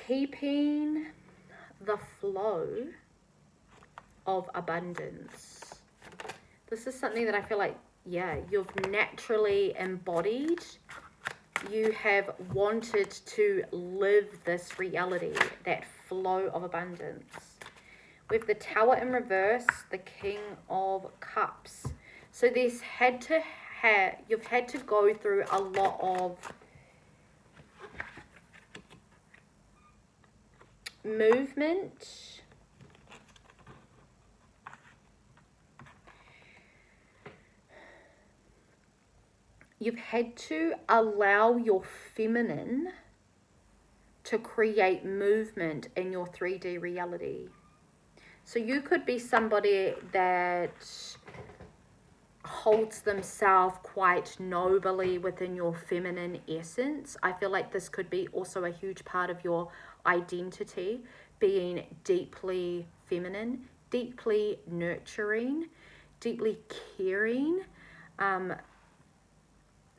keeping the flow of abundance. This is something that I feel like, yeah, you've naturally embodied. You have wanted to live this reality, that flow of abundance. With the Tower in reverse, the King of Cups. So you've had to go through a lot of movement. You've had to allow your feminine to create movement in your 3D reality. So you could be somebody that holds themselves quite nobly within your feminine essence. I feel like this could be also a huge part of your identity, being deeply feminine, deeply nurturing, deeply caring. And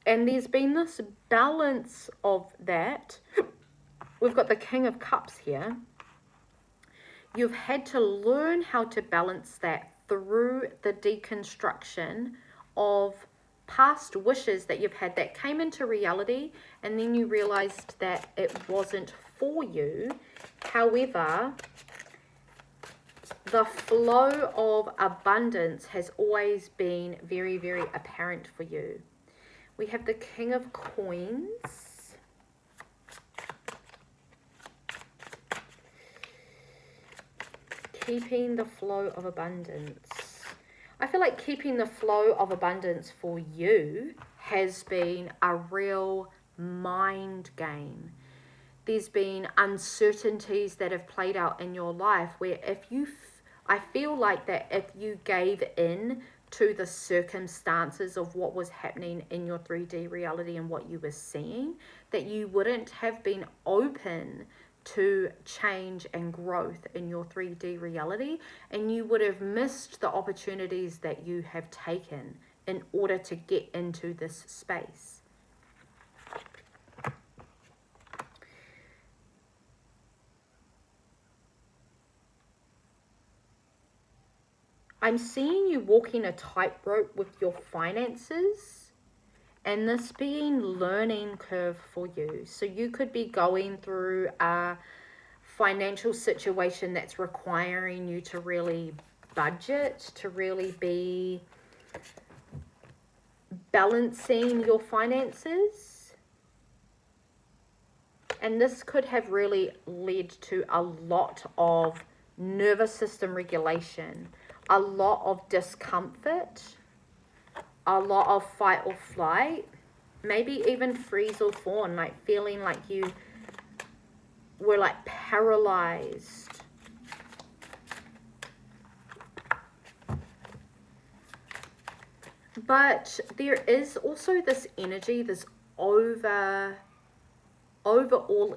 there's been this balance of that. We've got the King of Cups here. You've had to learn how to balance that through the deconstruction of past wishes that you've had that came into reality, and then you realized that it wasn't for you. However, the flow of abundance has always been very, very apparent for you. We have the King of Coins. Keeping the flow of abundance. I feel like keeping the flow of abundance for you has been a real mind game. There's been uncertainties that have played out in your life where I feel like that if you gave in to the circumstances of what was happening in your 3D reality and what you were seeing, that you wouldn't have been open to change and growth in your 3D reality, and you would have missed the opportunities that you have taken in order to get into this space. I'm seeing you walking a tightrope with your finances, and this being learning curve for you. So you could be going through a financial situation that's requiring you to really budget, to really be balancing your finances. And this could have really led to a lot of nervous system regulation, a lot of discomfort, a lot of fight or flight, maybe even freeze or fawn, like feeling like you were like paralyzed. But there is also this energy, this overall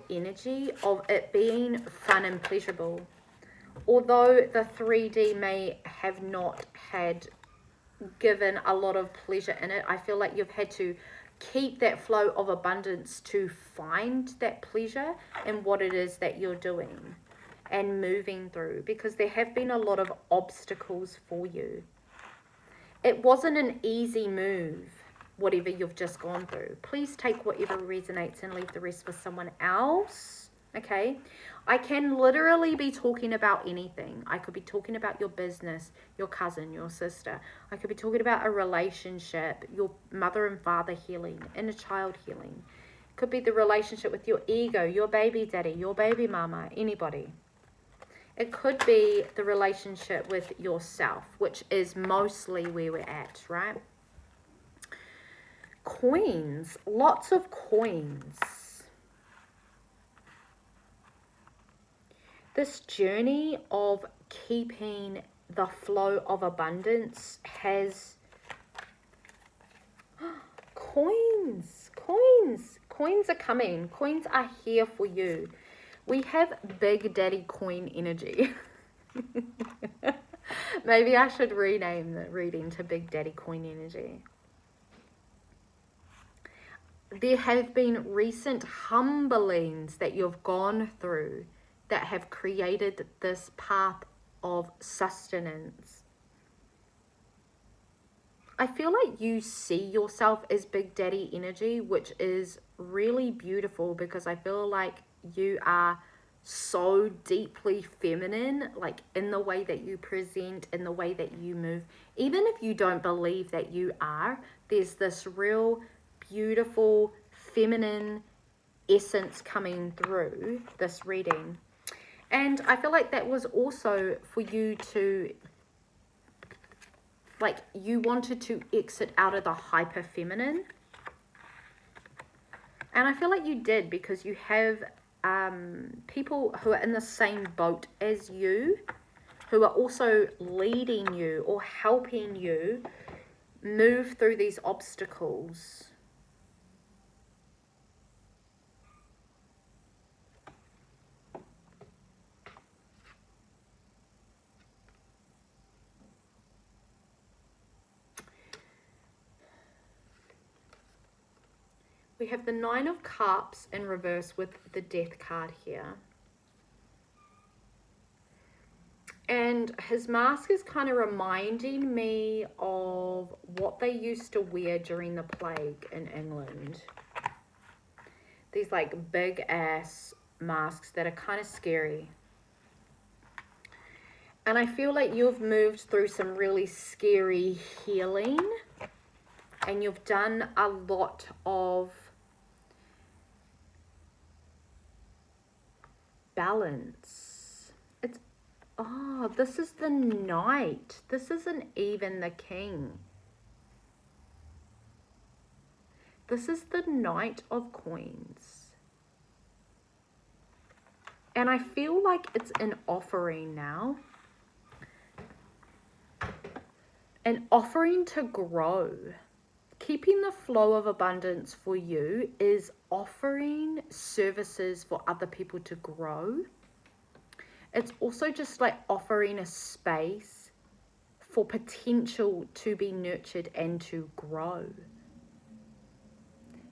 energy of it being fun and pleasurable. Although the 3D may have not had given a lot of pleasure in it, I feel like you've had to keep that flow of abundance to find that pleasure in what it is that you're doing and moving through, because there have been a lot of obstacles for you. It wasn't an easy move, whatever you've just gone through. Please take whatever resonates and leave the rest for someone else. Okay, I can literally be talking about anything. I could be talking about your business, your cousin, your sister. I could be talking about a relationship, your mother and father healing, inner child healing. It could be the relationship with your ego, your baby daddy, your baby mama, anybody. It could be the relationship with yourself, which is mostly where we're at, right? Coins, lots of coins. This journey of keeping the flow of abundance has coins are coming. Coins are here for you. We have Big Daddy Coin energy. Maybe I should rename the reading to Big Daddy Coin energy. there have been recent humblings that you've gone through that have created this path of sustenance. I feel like you see yourself as Big Daddy energy, which is really beautiful, because I feel like you are so deeply feminine, like in the way that you present, in the way that you move. Even if you don't believe that you are, there's this real beautiful feminine essence coming through this reading. And I feel like that was also for you to, like, you wanted to exit out of the hyper feminine. And I feel like you did, because you have people who are in the same boat as you, who are also leading you or helping you move through these obstacles. We have the Nine of Cups in reverse with the Death card here. And his mask is kind of reminding me of what they used to wear during the plague in England. These like big ass masks that are kind of scary. And I feel like you've moved through some really scary healing. And you've done a lot of balance. It's, oh, this is the Knight. This isn't even the King. This is the Knight of Coins. And I feel like it's an offering now. An offering to grow. Keeping the flow of abundance for you is offering services for other people to grow. It's also just like offering a space for potential to be nurtured and to grow.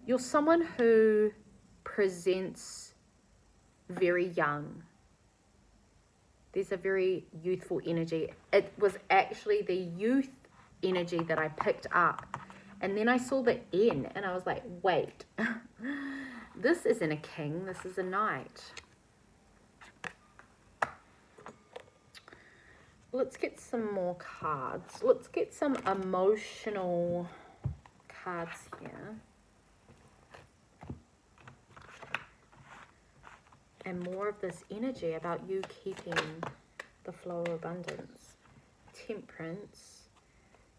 You're someone who presents very young. There's a very youthful energy. It was actually the youth energy that I picked up. And then I saw the N and I was like, wait, this isn't a king, this is a knight. Let's get some more cards. Let's get some emotional cards here. And more of this energy about you keeping the flow of abundance. Temperance.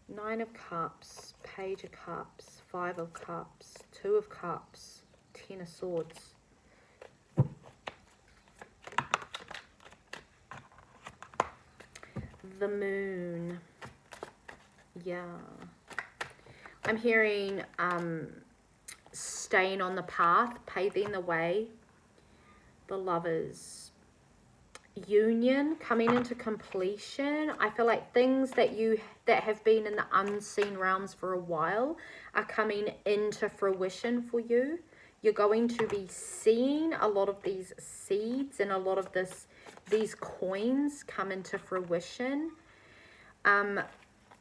Nine of Cups, Page of Cups, Five of Cups, Two of Cups, Ten of Swords. The Moon. Yeah. I'm hearing staying on the path, paving the way. The Lovers. Union coming into completion. I feel like things that have been in the unseen realms for a while are coming into fruition for you. You're going to be seeing a lot of these seeds and a lot of these coins come into fruition.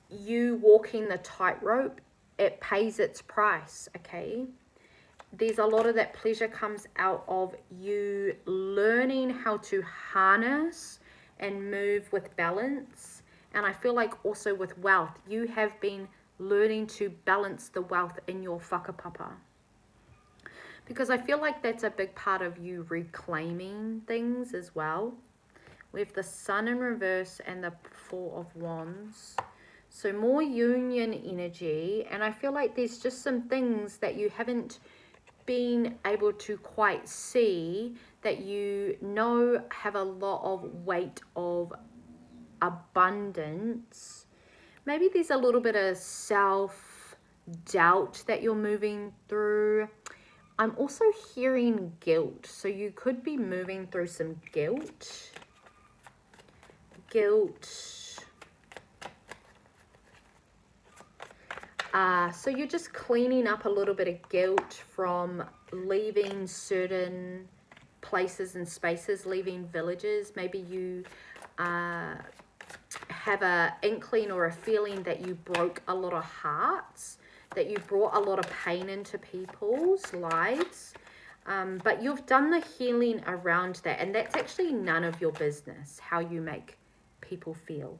You walking the tightrope, it pays its price, okay? There's a lot of that pleasure comes out of you learning how to harness and move with balance. And I feel like also with wealth, you have been learning to balance the wealth in your whakapapa. Because I feel like that's a big part of you reclaiming things as well. We have the Sun in reverse and the Four of Wands. So more union energy. And I feel like there's just some things that you haven't been able to quite see that you know have a lot of weight of abundance. Maybe there's a little bit of self-doubt that you're moving through. I'm also hearing guilt, so you could be moving through some guilt. So you're just cleaning up a little bit of guilt from leaving certain places and spaces, leaving villages. Maybe you have a inkling or a feeling that you broke a lot of hearts, that you brought a lot of pain into people's lives. But you've done the healing around that, and that's actually none of your business, how you make people feel.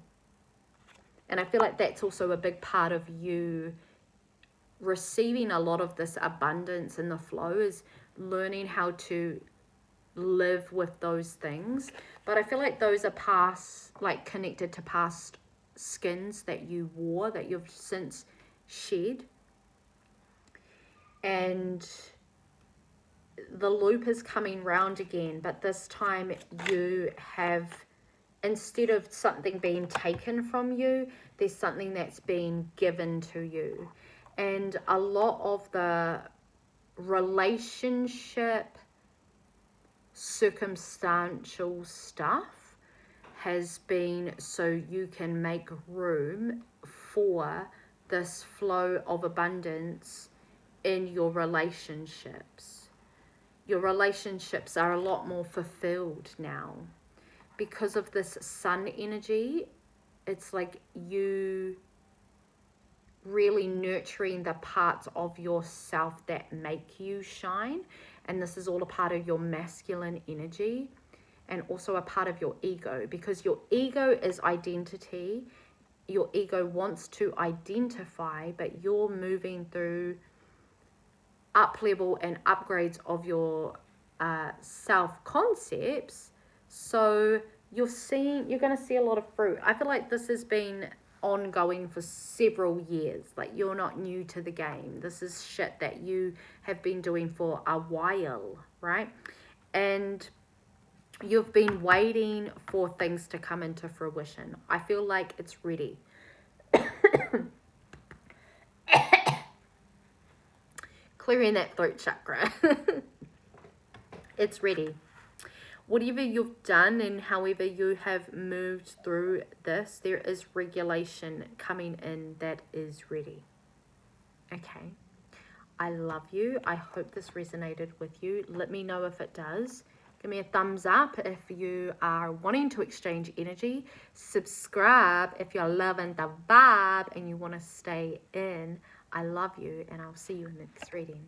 And I feel like that's also a big part of you receiving a lot of this abundance in the flow, is learning how to live with those things. But I feel like those are past, like connected to past skins that you wore, that you've since shed. And the loop is coming round again, but this time you have, instead of something being taken from you, there's something that's being given to you. And a lot of the relationship circumstantial stuff has been so you can make room for this flow of abundance in your relationships. Your relationships are a lot more fulfilled now because of this sun energy. It's like you really nurturing the parts of yourself that make you shine, and this is all a part of your masculine energy and also a part of your ego, because your ego is identity. Your ego wants to identify, but you're moving through up level and upgrades of your self concepts. So you're going to see a lot of fruit. I feel like this has been ongoing for several years. Like, you're not new to the game. This is shit that you have been doing for a while, right? And you've been waiting for things to come into fruition. I feel like it's ready. Clearing that throat chakra. It's ready. Whatever you've done and however you have moved through this, there is regulation coming in that is ready. Okay. I love you. I hope this resonated with you. Let me know if it does. Give me a thumbs up if you are wanting to exchange energy. Subscribe if you're loving the vibe and you want to stay in. I love you, and I'll see you in the next reading.